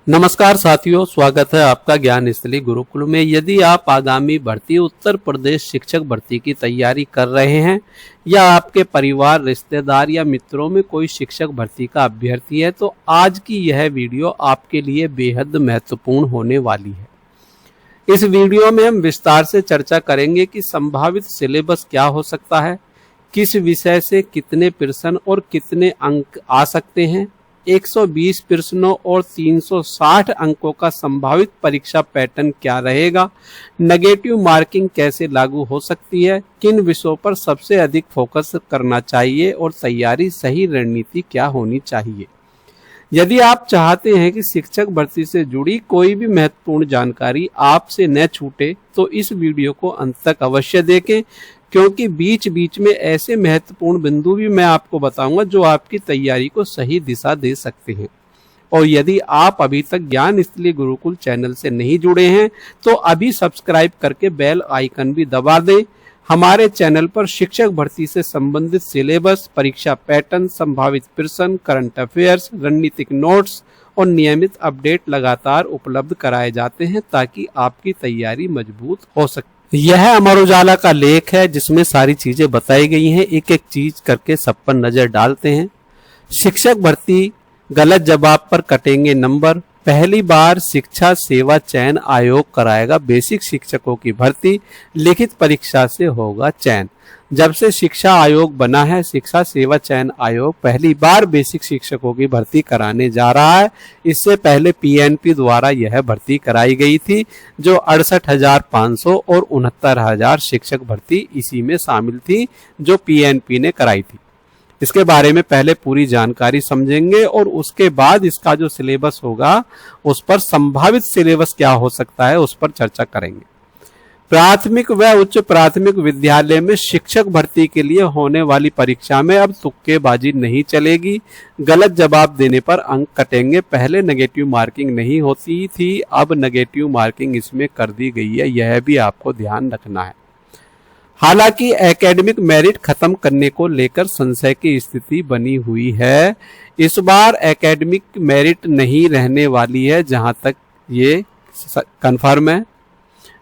नमस्कार साथियों, स्वागत है आपका ज्ञान स्थली गुरुकुल में। यदि आप आगामी भर्ती उत्तर प्रदेश शिक्षक भर्ती की तैयारी कर रहे हैं या आपके परिवार, रिश्तेदार या मित्रों में कोई शिक्षक भर्ती का अभ्यर्थी है तो आज की यह वीडियो आपके लिए बेहद महत्वपूर्ण होने वाली है। इस वीडियो में हम विस्तार से चर्चा करेंगे कि संभावित सिलेबस क्या हो सकता है, किस विषय से कितने प्रश्न और कितने अंक आ सकते हैं, 120 प्रश्नों और 360 अंकों का संभावित परीक्षा पैटर्न क्या रहेगा, नेगेटिव मार्किंग कैसे लागू हो सकती है, किन विषयों पर सबसे अधिक फोकस करना चाहिए और तैयारी सही रणनीति क्या होनी चाहिए। यदि आप चाहते हैं कि शिक्षक भर्ती से जुड़ी कोई भी महत्वपूर्ण जानकारी आपसे न छूटे तो इस वीडियो को अंत तक अवश्य देखें, क्योंकि बीच बीच में ऐसे महत्वपूर्ण बिंदु भी मैं आपको बताऊंगा जो आपकी तैयारी को सही दिशा दे सकते हैं। और यदि आप अभी तक ज्ञान स्थली गुरुकुल चैनल से नहीं जुड़े हैं तो अभी सब्सक्राइब करके बेल आइकन भी दबा दें। हमारे चैनल पर शिक्षक भर्ती से संबंधित सिलेबस, परीक्षा पैटर्न, संभावित प्रश्न, करंट अफेयर्स, रणनीतिक नोट्स और नियमित अपडेट लगातार उपलब्ध कराए जाते हैं ताकि आपकी तैयारी मजबूत हो सके। यह अमर उजाला का लेख है जिसमें सारी चीजें बताई गई हैं। एक एक चीज करके सब पर नजर डालते हैं। शिक्षक भर्ती, गलत जवाब पर कटेंगे नंबर। पहली बार शिक्षा सेवा चयन आयोग कराएगा बेसिक शिक्षकों की भर्ती, लिखित परीक्षा से होगा चयन। जब से शिक्षा आयोग बना है, शिक्षा सेवा चयन आयोग पहली बार बेसिक शिक्षकों की भर्ती कराने जा रहा है। इससे पहले पीएनपी द्वारा यह भर्ती कराई गई थी, जो 68,500 और 69,000 शिक्षक भर्ती इसी में शामिल थी जो पीएनपी ने कराई थी। इसके बारे में पहले पूरी जानकारी समझेंगे और उसके बाद इसका जो सिलेबस होगा उस पर संभावित सिलेबस क्या हो सकता है उस पर चर्चा करेंगे। प्राथमिक व उच्च प्राथमिक विद्यालय में शिक्षक भर्ती के लिए होने वाली परीक्षा में अब तुक्केबाजी नहीं चलेगी। गलत जवाब देने पर अंक कटेंगे। पहले नेगेटिव मार्किंग नहीं होती थी, अब नेगेटिव मार्किंग इसमें कर दी गई है, यह भी आपको ध्यान रखना है। हालांकि एकेडमिक मेरिट खत्म करने को लेकर संशय की स्थिति बनी हुई है। इस बार एकेडमिक मेरिट नहीं रहने वाली है, जहां तक ये कंफर्म है।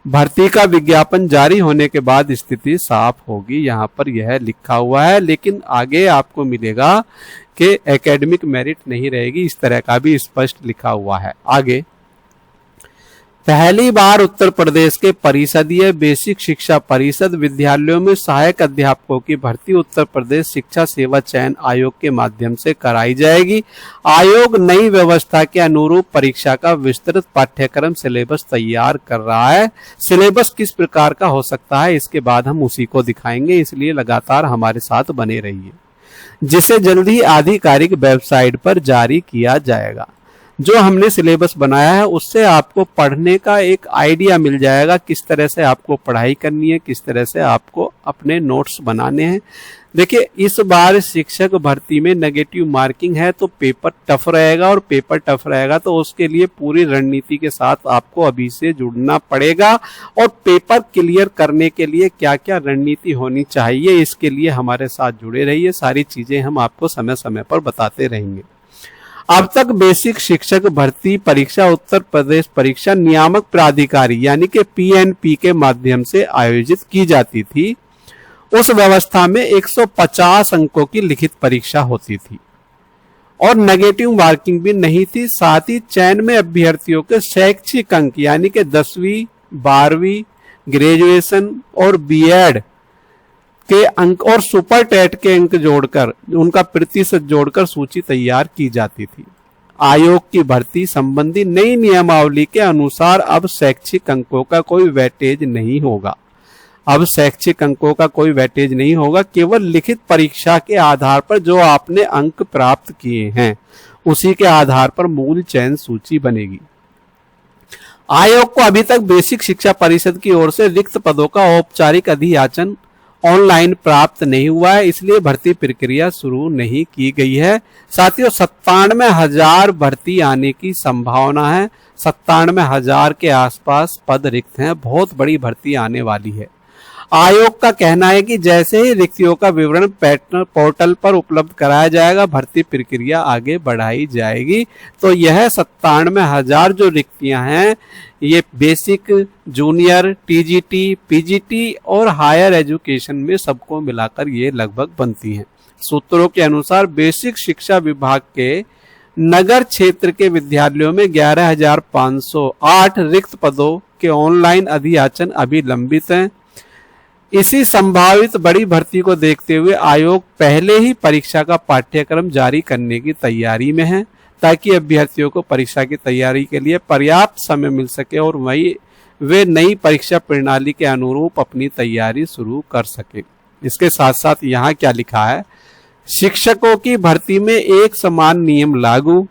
भर्ती का विज्ञापन जारी होने के बाद स्थिति साफ होगी, यहाँ पर यह लिखा हुआ है, लेकिन आगे आपको मिलेगा कि एकेडमिक मेरिट नहीं रहेगी, इस तरह का भी स्पष्ट लिखा हुआ है। आगे, पहली बार उत्तर प्रदेश के परिषदीय बेसिक शिक्षा परिषद विद्यालयों में सहायक अध्यापकों की भर्ती उत्तर प्रदेश शिक्षा सेवा चयन आयोग के माध्यम से कराई जाएगी। आयोग नई व्यवस्था के अनुरूप परीक्षा का विस्तृत पाठ्यक्रम सिलेबस तैयार कर रहा है। सिलेबस किस प्रकार का हो सकता है इसके बाद हम उसी को दिखाएंगे, इसलिए लगातार हमारे साथ बने रहिए, जिसे जल्द ही आधिकारिक वेबसाइट पर जारी किया जाएगा। जो हमने सिलेबस बनाया है उससे आपको पढ़ने का एक आइडिया मिल जाएगा, किस तरह से आपको पढ़ाई करनी है, किस तरह से आपको अपने नोट्स बनाने हैं। देखिए, इस बार शिक्षक भर्ती में नेगेटिव मार्किंग है तो पेपर टफ रहेगा, और पेपर टफ रहेगा तो उसके लिए पूरी रणनीति के साथ आपको अभी से जुड़ना पड़ेगा। और पेपर क्लियर करने के लिए क्या क्या रणनीति होनी चाहिए, इसके लिए हमारे साथ जुड़े रहिए। सारी चीजें हम आपको समय समय पर बताते रहेंगे। अब तक बेसिक शिक्षक भर्ती परीक्षा उत्तर प्रदेश परीक्षा नियामक प्राधिकारी यानी कि पीएनपी के माध्यम से आयोजित की जाती थी। उस व्यवस्था में 150 अंकों की लिखित परीक्षा होती थी और नेगेटिव मार्किंग भी नहीं थी। साथ ही चयन में अभ्यर्थियों के शैक्षिक अंक यानी कि 10वीं, 12वीं, ग्रेजुएशन और बीएड के अंक और सुपर टेट के अंक जोड़कर उनका प्रतिशत जोड़कर सूची तैयार की जाती थी। आयोग की भर्ती संबंधी नई नियमावली के अनुसार अब शैक्षिक अंकों का कोई वेटेज नहीं होगा। अब शैक्षिक अंकों का कोई वेटेज नहीं होगा, केवल लिखित परीक्षा के आधार पर जो आपने अंक प्राप्त किए हैं उसी के आधार पर मूल चयन सूची बनेगी। आयोग को अभी तक बेसिक शिक्षा परिषद की ओर से रिक्त पदों का औपचारिक अधियाचन ऑनलाइन प्राप्त नहीं हुआ है, इसलिए भर्ती प्रक्रिया शुरू नहीं की गई है। साथियों, 97,000 भर्ती आने की संभावना है। 97,000 के आसपास पद रिक्त हैं, बहुत बड़ी भर्ती आने वाली है। आयोग का कहना है कि जैसे ही रिक्तियों का विवरण पोर्टल पर उपलब्ध कराया जाएगा, भर्ती प्रक्रिया आगे बढ़ाई जाएगी। तो यह 97,000 जो रिक्तियां हैं, ये बेसिक, जूनियर, टीजीटी, पीजीटी और हायर एजुकेशन में सबको मिलाकर ये लगभग बनती हैं। सूत्रों के अनुसार बेसिक शिक्षा विभाग के नगर क्षेत्र के विद्यालयों में 11,508 रिक्त पदों के ऑनलाइन अधियाचन अभी लंबित हैं। इसी संभावित बड़ी भर्ती को देखते हुए आयोग पहले ही परीक्षा का पाठ्यक्रम जारी करने की तैयारी में है, ताकि अभ्यर्थियों को परीक्षा की तैयारी के लिए पर्याप्त समय मिल सके और वे नई परीक्षा प्रणाली के अनुरूप अपनी तैयारी शुरू कर सके। इसके साथ साथ यहाँ क्या लिखा है, शिक्षकों की भर्ती में एक समान नियम लागू।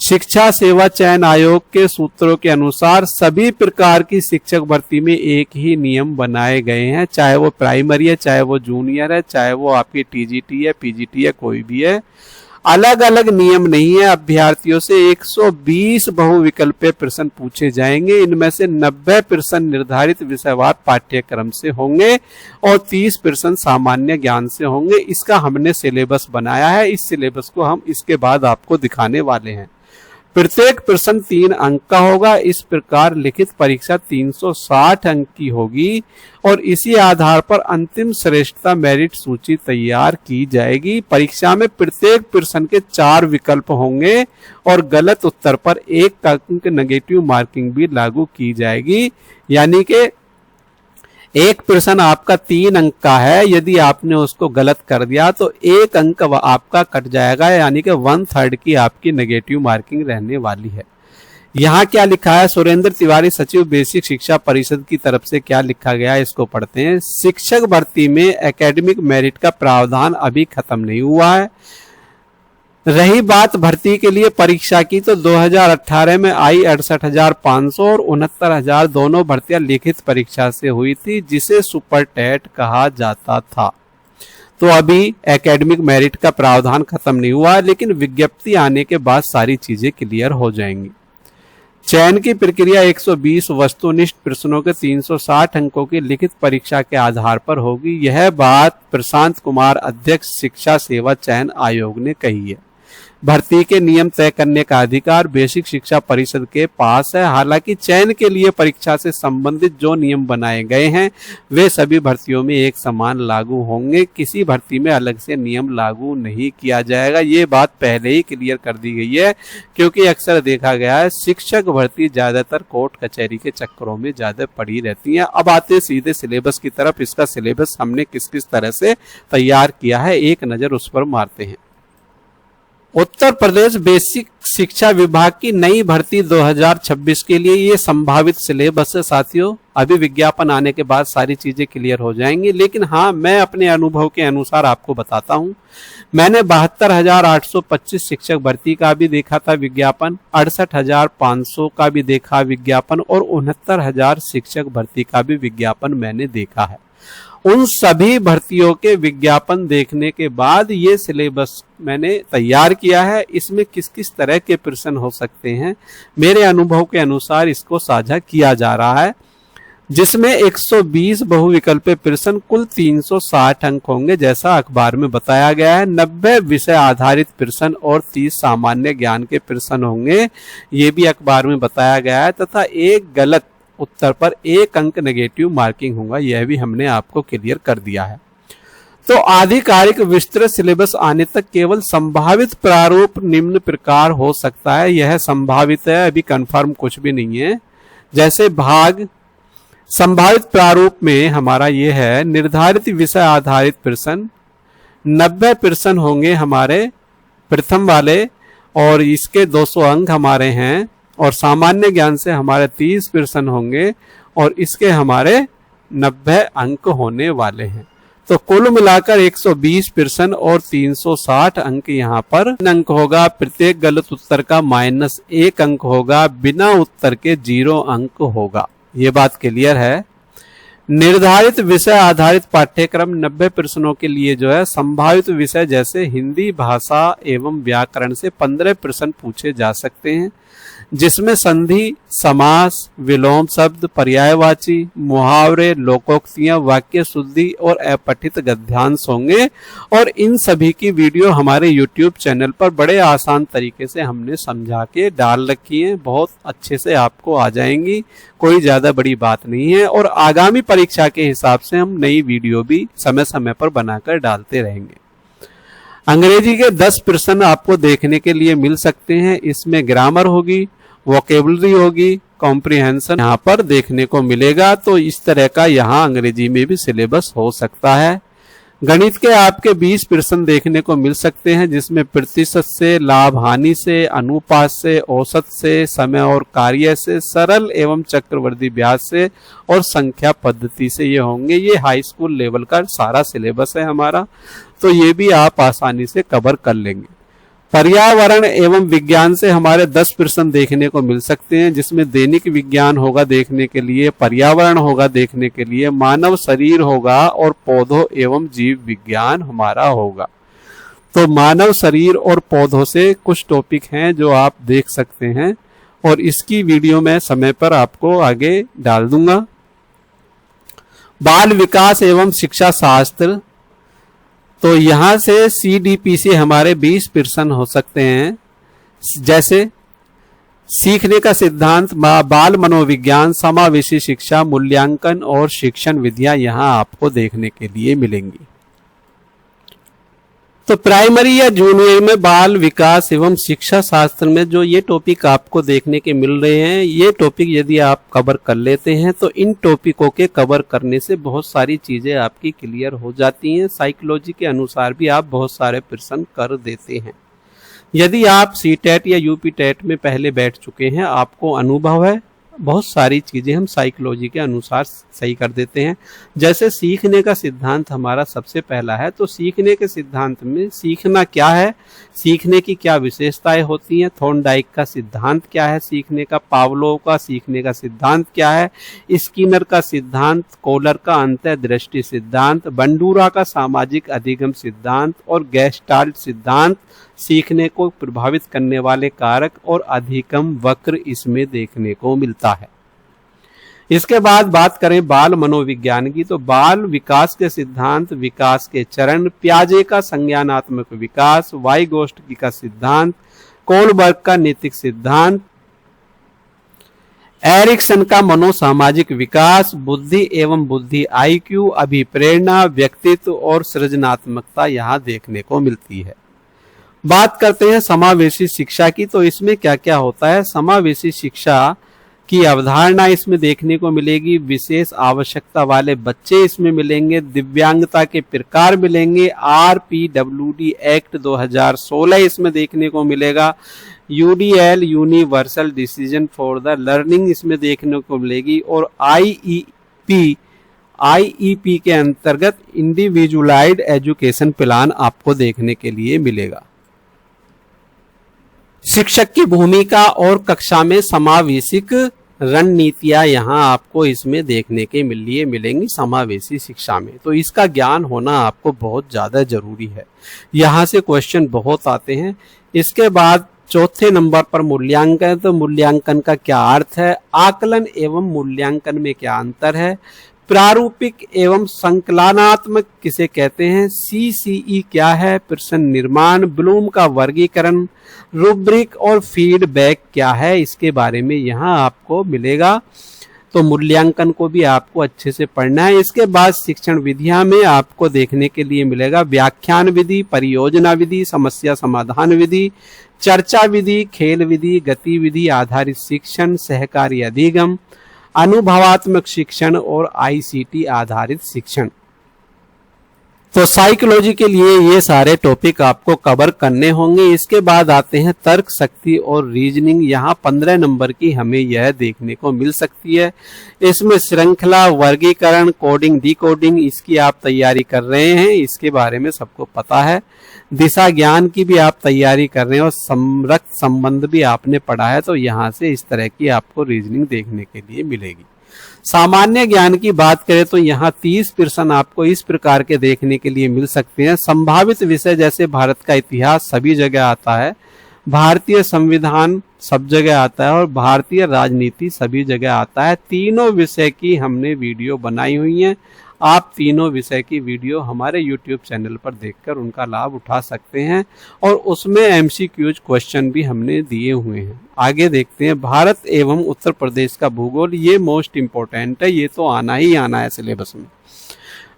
शिक्षा सेवा चयन आयोग के सूत्रों के अनुसार सभी प्रकार की शिक्षक भर्ती में एक ही नियम बनाए गए हैं, चाहे वो प्राइमरी है, चाहे वो जूनियर है, चाहे वो आपकी टीजीटी है, पीजीटी है, कोई भी है। अलग अलग नियम नहीं है। अभ्यर्थियों से 120 बहुविकल्पीय प्रश्न पूछे जाएंगे। इनमें से 90 प्रश्न निर्धारित विषयवार पाठ्यक्रम से होंगे और 30 प्रश्न सामान्य ज्ञान से होंगे। इसका हमने सिलेबस बनाया है, इस सिलेबस को हम इसके बाद आपको दिखाने वाले हैं। प्रत्येक प्रश्न 3 अंक का होगा। इस प्रकार लिखित परीक्षा 360 अंक की होगी और इसी आधार पर अंतिम श्रेष्ठता मेरिट सूची तैयार की जाएगी। परीक्षा में प्रत्येक प्रश्न के 4 विकल्प होंगे और गलत उत्तर पर 1 अंक नेगेटिव मार्किंग भी लागू की जाएगी। यानी कि एक प्रश्न आपका 3 अंक का है, यदि आपने उसको गलत कर दिया तो 1 अंक आपका कट जाएगा, यानी कि 1/3 की आपकी नेगेटिव मार्किंग रहने वाली है। यहाँ क्या लिखा है, सुरेंद्र तिवारी सचिव बेसिक शिक्षा परिषद की तरफ से क्या लिखा गया है, इसको पढ़ते हैं। शिक्षक भर्ती में एकेडमिक मेरिट का प्रावधान अभी खत्म नहीं हुआ है। रही बात भर्ती के लिए परीक्षा की, तो 2018 में आई 68,500 और 69,000 दोनों भर्तियां लिखित परीक्षा से हुई थी, जिसे सुपर टेट कहा जाता था। तो अभी एकेडमिक मेरिट का प्रावधान खत्म नहीं हुआ है, लेकिन विज्ञप्ति आने के बाद सारी चीजें क्लियर हो जाएंगी। चयन की प्रक्रिया 120 वस्तुनिष्ठ प्रश्नों के 360 अंकों की लिखित परीक्षा के आधार पर होगी। यह बात प्रशांत कुमार, अध्यक्ष शिक्षा सेवा चयन आयोग ने कही है। भर्ती के नियम तय करने का अधिकार बेसिक शिक्षा परिषद के पास है। हालांकि चयन के लिए परीक्षा से संबंधित जो नियम बनाए गए हैं वे सभी भर्तियों में एक समान लागू होंगे। किसी भर्ती में अलग से नियम लागू नहीं किया जाएगा। ये बात पहले ही क्लियर कर दी गई है, क्योंकि अक्सर देखा गया है शिक्षक भर्ती ज्यादातर कोर्ट कचहरी के चक्करों में ज्यादा पड़ी रहती है। अब आते सीधे सिलेबस की तरफ। इसका सिलेबस हमने किस किस तरह से तैयार किया है, एक नजर उस पर मारते हैं। उत्तर प्रदेश बेसिक शिक्षा विभाग की नई भर्ती 2026 के लिए ये संभावित सिलेबस है साथियों। अभी विज्ञापन आने के बाद सारी चीजें क्लियर हो जाएंगी, लेकिन हाँ, मैं अपने अनुभव के अनुसार आपको बताता हूँ। मैंने 72,825 शिक्षक भर्ती का भी देखा था विज्ञापन, 68,500 का भी देखा विज्ञापन और 69,000 शिक्षक भर्ती का भी विज्ञापन मैंने देखा है। उन सभी भर्तियों के विज्ञापन देखने के बाद ये सिलेबस मैंने तैयार किया है। इसमें किस किस तरह के प्रश्न हो सकते हैं, मेरे अनुभव के अनुसार इसको साझा किया जा रहा है, जिसमें 120 बहुविकल्पीय प्रश्न, कुल 360 अंक होंगे जैसा अखबार में बताया गया है। 90 विषय आधारित प्रश्न और 30 सामान्य ज्ञान के प्रश्न होंगे, ये भी अखबार में बताया गया है, तथा एक गलत उत्तर पर 1 अंक नेगेटिव मार्किंग होगा, यह भी हमने आपको क्लियर कर दिया है। तो आधिकारिक विस्तृत सिलेबस आने तक केवल संभावित प्रारूप निम्न प्रकार हो सकता है। यह संभावित है, अभी कंफर्म कुछ भी नहीं है। जैसे भाग संभावित प्रारूप में हमारा ये है, निर्धारित विषय आधारित प्रश्न 90 प्रश्न होंगे हमारे प्रथम वाले और इसके 200 अंक हमारे हैं, और सामान्य ज्ञान से हमारे 30 प्रश्न होंगे और इसके हमारे 90 अंक होने वाले हैं। तो कुल मिलाकर 120 प्रश्न और 360 अंक यहाँ पर अंक होगा। प्रत्येक गलत उत्तर का -1 अंक होगा, बिना उत्तर के 0 अंक होगा। ये बात क्लियर है। निर्धारित विषय आधारित पाठ्यक्रम 90 प्रश्नों के लिए जो है संभावित विषय जैसे हिंदी भाषा एवं व्याकरण से 15 प्रश्न पूछे जा सकते हैं। जिसमें संधि, समास, विलोम शब्द, पर्यायवाची, मुहावरे, लोकोक्तियां, वाक्य शुद्धि और अपठित गद्यांश होंगे। और इन सभी की वीडियो हमारे YouTube चैनल पर बड़े आसान तरीके से हमने समझा के डाल रखी है, बहुत अच्छे से आपको आ जाएंगी, कोई ज्यादा बड़ी बात नहीं है। और आगामी परीक्षा के हिसाब से हम नई वीडियो भी समय समय पर बनाकर डालते रहेंगे। अंग्रेजी के 10 प्रश्न आपको देखने के लिए मिल सकते हैं। इसमें ग्रामर होगी, वोकेबलरी होगी, कॉम्प्रिहेंशन यहाँ पर देखने को मिलेगा। तो इस तरह का यहाँ अंग्रेजी में भी सिलेबस हो सकता है। गणित के आपके 20 प्रश्न देखने को मिल सकते हैं, जिसमें प्रतिशत से, लाभ हानि से, अनुपात से, औसत से, समय और कार्य से, सरल एवं चक्रवृद्धि ब्याज से और संख्या पद्धति से ये होंगे। ये हाई स्कूल लेवल का सारा सिलेबस है हमारा, तो ये भी आप आसानी से कवर कर लेंगे। पर्यावरण एवं विज्ञान से हमारे 10 प्रश्न देखने को मिल सकते हैं, जिसमें दैनिक विज्ञान होगा देखने के लिए, पर्यावरण होगा देखने के लिए, मानव शरीर होगा और पौधों एवं जीव विज्ञान हमारा होगा। तो मानव शरीर और पौधों से कुछ टॉपिक हैं जो आप देख सकते हैं, और इसकी वीडियो मैं समय पर आपको आगे डाल दूंगा। बाल विकास एवं शिक्षा शास्त्र, तो यहां से CDP से हमारे 20 प्रश्न हो सकते हैं, जैसे सीखने का सिद्धांत, बाल मनोविज्ञान, समावेशी शिक्षा, मूल्यांकन और शिक्षण विधियां यहां आपको देखने के लिए मिलेंगी। तो प्राइमरी या जूनियर में बाल विकास एवं शिक्षा शास्त्र में जो ये टॉपिक आपको देखने के मिल रहे हैं, ये टॉपिक यदि आप कवर कर लेते हैं तो इन टॉपिकों के कवर करने से बहुत सारी चीजें आपकी क्लियर हो जाती हैं। साइकोलॉजी के अनुसार भी आप बहुत सारे प्रश्न कर देते हैं। यदि आप CTET या UPTET में पहले बैठ चुके हैं, आपको अनुभव है, बहुत सारी चीजें हम साइकोलॉजी के अनुसार सही कर देते हैं। जैसे सीखने का सिद्धांत हमारा सबसे पहला है, तो सीखने के सिद्धांत में सीखना क्या है, सीखने की क्या विशेषताएं होती हैं, थॉर्नडाइक का सिद्धांत क्या है सीखने का, पावलोव का सीखने का सिद्धांत क्या है, स्किनर का सिद्धांत, कोलर का अंतर्दृष्टि सिद्धांत, बंडूरा का सामाजिक अधिगम सिद्धांत और गेस्टाल्ट सिद्धांत, सीखने को प्रभावित करने वाले कारक और अधिगम वक्र इसमें देखने को मिलता है। इसके बाद बात करें बाल मनोविज्ञान की, तो बाल विकास के सिद्धांत, विकास के चरण, पियाजे का संज्ञानात्मक विकास, वाइगोस्टकी का सिद्धांत, कोलबर्ग का नैतिक सिद्धांत, एरिक्सन का मनोसामाजिक विकास, बुद्धि एवं बुद्धि IQ, अभिप्रेरणा, व्यक्तित्व और सृजनात्मकता यहाँ देखने को मिलती है। बात करते हैं समावेशी शिक्षा की, तो इसमें क्या क्या होता है। समावेशी शिक्षा की अवधारणा इसमें देखने को मिलेगी, विशेष आवश्यकता वाले बच्चे इसमें मिलेंगे, दिव्यांगता के प्रकार मिलेंगे, RPWD एक्ट 2016 इसमें देखने को मिलेगा, UDL universal decision for the learning इसमें देखने को मिलेगी, और IEP के अंतर्गत इंडिविजुअलाइज्ड एजुकेशन प्लान आपको देखने के लिए मिलेगा। शिक्षक की भूमिका और कक्षा में समावेशिक रणनीतियां यहाँ आपको इसमें देखने के लिए मिलेंगी समावेशी शिक्षा में। तो इसका ज्ञान होना आपको बहुत ज्यादा जरूरी है, यहाँ से क्वेश्चन बहुत आते हैं। इसके बाद चौथे नंबर पर मूल्यांकन, तो मूल्यांकन का क्या अर्थ है, आकलन एवं मूल्यांकन में क्या अंतर है, प्रारूपिक एवं संकलनात्मक किसे कहते हैं, CCE क्या है, प्रश्न निर्माण, ब्लूम का वर्गीकरण, रूब्रिक और फीडबैक क्या है, इसके बारे में यहाँ आपको मिलेगा। तो मूल्यांकन को भी आपको अच्छे से पढ़ना है। इसके बाद शिक्षण विधियां में आपको देखने के लिए मिलेगा व्याख्यान विधि, परियोजना विधि, समस्या समाधान विधि, चर्चा विधि, खेल विधि, गतिविधि आधारित शिक्षण, सहकारी अधिगम, अनुभवात्मक शिक्षण और ICT आधारित शिक्षण। तो साइकोलॉजी के लिए ये सारे टॉपिक आपको कवर करने होंगे। इसके बाद आते हैं तर्क शक्ति और रीजनिंग। यहाँ 15 नंबर की हमें यह देखने को मिल सकती है। इसमें श्रृंखला, वर्गीकरण, कोडिंग, डिकोडिंग, इसकी आप तैयारी कर रहे हैं, इसके बारे में सबको पता है। दिशा ज्ञान की भी आप तैयारी कर रहे हैं और संरक्त संबंध भी आपने पढ़ा है, तो यहाँ से इस तरह की आपको रीजनिंग देखने के लिए मिलेगी। सामान्य ज्ञान की बात करें तो यहाँ 30 प्रश्न आपको इस प्रकार के देखने के लिए मिल सकते हैं। संभावित विषय जैसे भारत का इतिहास सभी जगह आता है, भारतीय संविधान सब जगह आता है और भारतीय राजनीति सभी जगह आता है। तीनों विषय की हमने वीडियो बनाई हुई है। आप तीनों विषय की वीडियो हमारे YouTube चैनल पर देखकर उनका लाभ उठा सकते हैं और उसमें MCQs क्वेश्चन भी हमने दिए हुए हैं। आगे देखते हैं, भारत एवं उत्तर प्रदेश का भूगोल, ये मोस्ट इम्पोर्टेंट है, ये तो आना ही आना है सिलेबस में।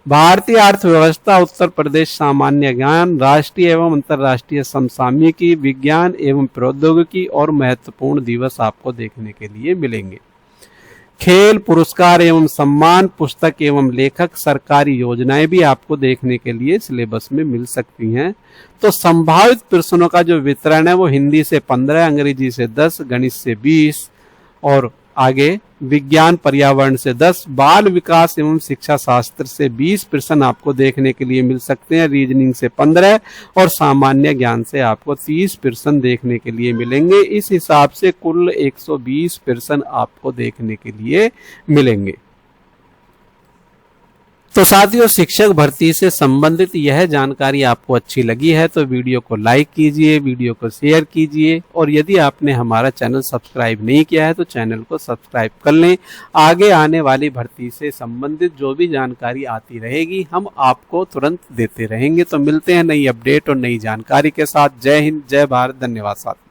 भारतीय अर्थव्यवस्था, उत्तर प्रदेश सामान्य ज्ञान, राष्ट्रीय एवं अंतर्राष्ट्रीय समसामयिकी, विज्ञान एवं प्रौद्योगिकी और महत्वपूर्ण दिवस आपको देखने के लिए मिलेंगे। खेल, पुरस्कार एवं सम्मान, पुस्तक एवं लेखक, सरकारी योजनाएं भी आपको देखने के लिए सिलेबस में मिल सकती हैं। तो संभावित प्रश्नों का जो वितरण है वो हिंदी से 15, अंग्रेजी से 10, गणित से 20 और आगे विज्ञान पर्यावरण से 10, बाल विकास एवं शिक्षा शास्त्र से 20 प्रश्न आपको देखने के लिए मिल सकते हैं। रीजनिंग से 15 और सामान्य ज्ञान से आपको 30 प्रश्न देखने के लिए मिलेंगे। इस हिसाब से कुल 120 प्रश्न आपको देखने के लिए मिलेंगे। तो साथियों, शिक्षक भर्ती से संबंधित यह जानकारी आपको अच्छी लगी है तो वीडियो को लाइक कीजिए, वीडियो को शेयर कीजिए और यदि आपने हमारा चैनल सब्सक्राइब नहीं किया है तो चैनल को सब्सक्राइब कर लें। आगे आने वाली भर्ती से संबंधित जो भी जानकारी आती रहेगी हम आपको तुरंत देते रहेंगे। तो मिलते हैं नई अपडेट और नई जानकारी के साथ। जय हिंद, जय भारत, धन्यवाद साथियों।